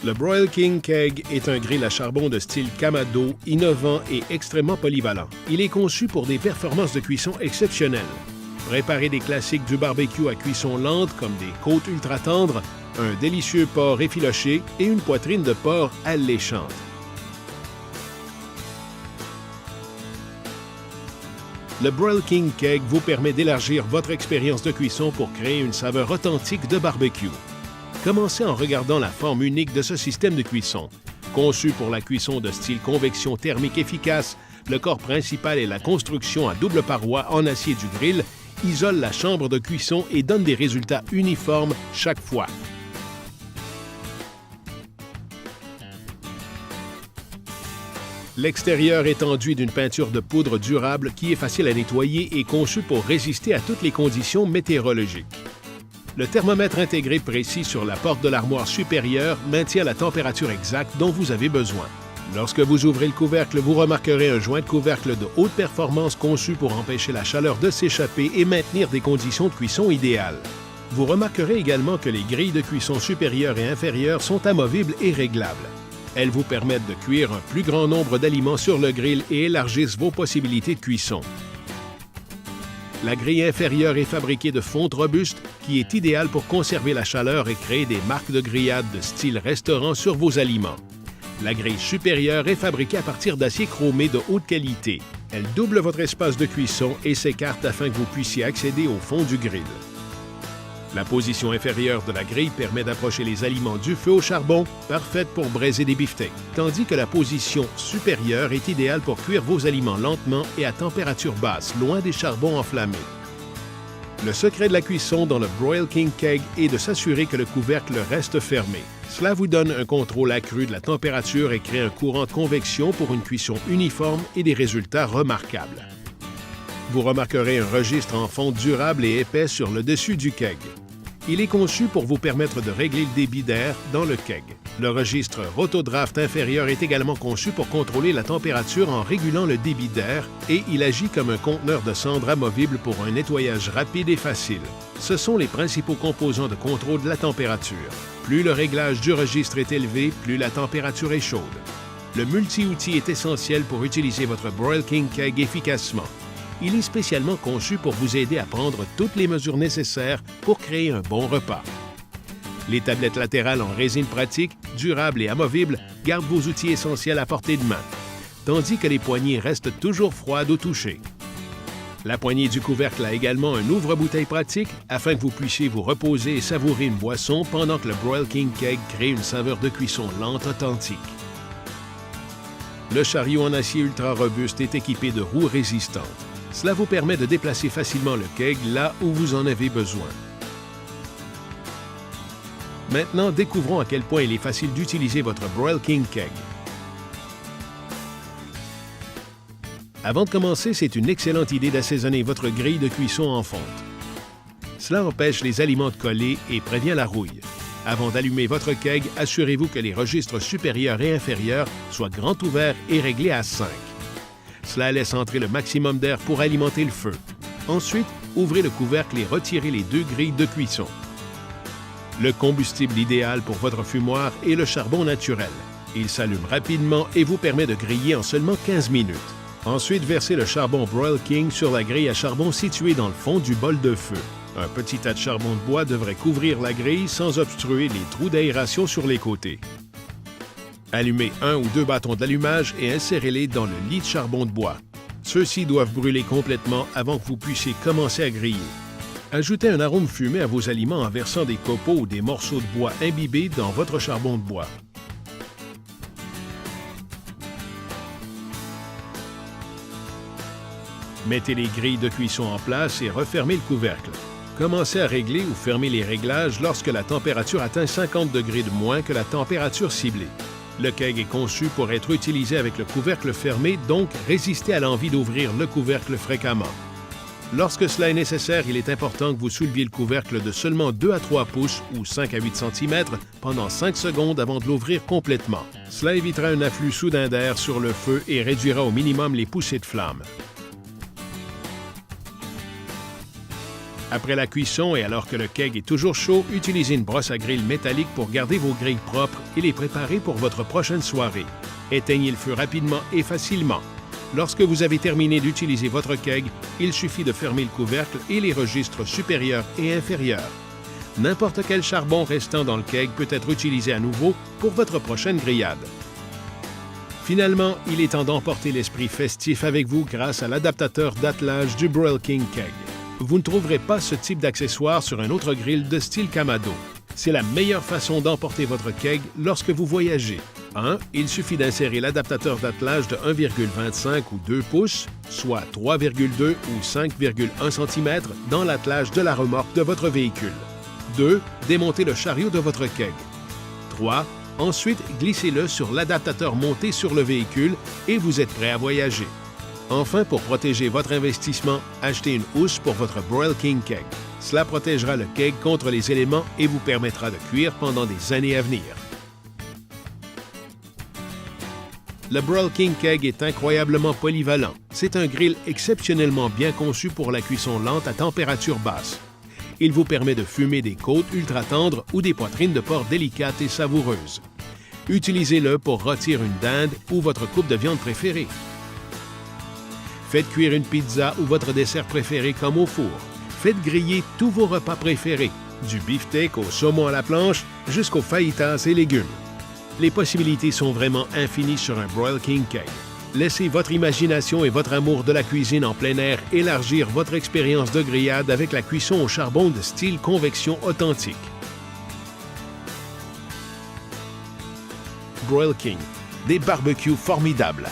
Le Broil King Keg est un grill à charbon de style Kamado, innovant et extrêmement polyvalent. Il est conçu pour des performances de cuisson exceptionnelles. Préparez des classiques du barbecue à cuisson lente comme des côtes ultra tendres, un délicieux porc effiloché et une poitrine de porc alléchante. Le Broil King Keg vous permet d'élargir votre expérience de cuisson pour créer une saveur authentique de barbecue. Commencez en regardant la forme unique de ce système de cuisson. Conçu pour la cuisson de style convection thermique efficace, le corps principal et la construction à double paroi en acier du grill isolent la chambre de cuisson et donnent des résultats uniformes chaque fois. L'extérieur est enduit d'une peinture de poudre durable qui est facile à nettoyer et conçue pour résister à toutes les conditions météorologiques. Le thermomètre intégré précis sur la porte de l'armoire supérieure maintient la température exacte dont vous avez besoin. Lorsque vous ouvrez le couvercle, vous remarquerez un joint de couvercle de haute performance conçu pour empêcher la chaleur de s'échapper et maintenir des conditions de cuisson idéales. Vous remarquerez également que les grilles de cuisson supérieure et inférieure sont amovibles et réglables. Elles vous permettent de cuire un plus grand nombre d'aliments sur le grill et élargissent vos possibilités de cuisson. La grille inférieure est fabriquée de fonte robuste qui est idéale pour conserver la chaleur et créer des marques de grillade de style restaurant sur vos aliments. La grille supérieure est fabriquée à partir d'acier chromé de haute qualité. Elle double votre espace de cuisson et s'écarte afin que vous puissiez accéder au fond du grill. La position inférieure de la grille permet d'approcher les aliments du feu au charbon, parfaite pour braiser des beefsteaks, tandis que la position supérieure est idéale pour cuire vos aliments lentement et à température basse, loin des charbons enflammés. Le secret de la cuisson dans le Broil King Keg est de s'assurer que le couvercle reste fermé. Cela vous donne un contrôle accru de la température et crée un courant de convection pour une cuisson uniforme et des résultats remarquables. Vous remarquerez un registre en fonte durable et épais sur le dessus du keg. Il est conçu pour vous permettre de régler le débit d'air dans le keg. Le registre Rotodraft inférieur est également conçu pour contrôler la température en régulant le débit d'air et il agit comme un conteneur de cendres amovible pour un nettoyage rapide et facile. Ce sont les principaux composants de contrôle de la température. Plus le réglage du registre est élevé, plus la température est chaude. Le multi-outil est essentiel pour utiliser votre Broil King Keg efficacement. Il est spécialement conçu pour vous aider à prendre toutes les mesures nécessaires pour créer un bon repas. Les tablettes latérales en résine pratique, durables et amovibles gardent vos outils essentiels à portée de main, tandis que les poignées restent toujours froides au toucher. La poignée du couvercle a également un ouvre-bouteille pratique afin que vous puissiez vous reposer et savourer une boisson pendant que le Broil King Keg crée une saveur de cuisson lente authentique. Le chariot en acier ultra robuste est équipé de roues résistantes. Cela vous permet de déplacer facilement le keg là où vous en avez besoin. Maintenant, découvrons à quel point il est facile d'utiliser votre Broil King Keg. Avant de commencer, c'est une excellente idée d'assaisonner votre grille de cuisson en fonte. Cela empêche les aliments de coller et prévient la rouille. Avant d'allumer votre keg, assurez-vous que les registres supérieurs et inférieurs soient grands ouverts et réglés à 5. Cela laisse entrer le maximum d'air pour alimenter le feu. Ensuite, ouvrez le couvercle et retirez les 2 grilles de cuisson. Le combustible idéal pour votre fumoir est le charbon naturel. Il s'allume rapidement et vous permet de griller en seulement 15 minutes. Ensuite, versez le charbon Broil King sur la grille à charbon située dans le fond du bol de feu. Un petit tas de charbon de bois devrait couvrir la grille sans obstruer les trous d'aération sur les côtés. Allumez 1 ou 2 bâtons d'allumage et insérez-les dans le lit de charbon de bois. Ceux-ci doivent brûler complètement avant que vous puissiez commencer à griller. Ajoutez un arôme fumé à vos aliments en versant des copeaux ou des morceaux de bois imbibés dans votre charbon de bois. Mettez les grilles de cuisson en place et refermez le couvercle. Commencez à régler ou fermer les réglages lorsque la température atteint 50 degrés de moins que la température ciblée. Le keg est conçu pour être utilisé avec le couvercle fermé, donc résistez à l'envie d'ouvrir le couvercle fréquemment. Lorsque cela est nécessaire, il est important que vous souleviez le couvercle de seulement 2 à 3 pouces ou 5 à 8 cm pendant 5 secondes avant de l'ouvrir complètement. Cela évitera un afflux soudain d'air sur le feu et réduira au minimum les poussées de flamme. Après la cuisson et alors que le keg est toujours chaud, utilisez une brosse à grill métallique pour garder vos grilles propres et les préparer pour votre prochaine soirée. Éteignez le feu rapidement et facilement. Lorsque vous avez terminé d'utiliser votre keg, il suffit de fermer le couvercle et les registres supérieurs et inférieurs. N'importe quel charbon restant dans le keg peut être utilisé à nouveau pour votre prochaine grillade. Finalement, il est temps d'emporter l'esprit festif avec vous grâce à l'adaptateur d'attelage du Broil King Keg. Vous ne trouverez pas ce type d'accessoire sur un autre grill de style Kamado. C'est la meilleure façon d'emporter votre keg lorsque vous voyagez. 1. Il suffit d'insérer l'adaptateur d'attelage de 1,25 ou 2 pouces, soit 3,2 ou 5,1 cm, dans l'attelage de la remorque de votre véhicule. 2. Démontez le chariot de votre keg. 3. Ensuite, glissez-le sur l'adaptateur monté sur le véhicule et vous êtes prêt à voyager. Enfin, pour protéger votre investissement, achetez une housse pour votre Broil King Keg. Cela protégera le keg contre les éléments et vous permettra de cuire pendant des années à venir. Le Broil King Keg est incroyablement polyvalent. C'est un grill exceptionnellement bien conçu pour la cuisson lente à température basse. Il vous permet de fumer des côtes ultra tendres ou des poitrines de porc délicates et savoureuses. Utilisez-le pour rôtir une dinde ou votre coupe de viande préférée. Faites cuire une pizza ou votre dessert préféré comme au four. Faites griller tous vos repas préférés, du beefsteak au saumon à la planche jusqu'aux fajitas et légumes. Les possibilités sont vraiment infinies sur un Broil King Keg. Laissez votre imagination et votre amour de la cuisine en plein air élargir votre expérience de grillade avec la cuisson au charbon de style convection authentique. Broil King, des barbecues formidables.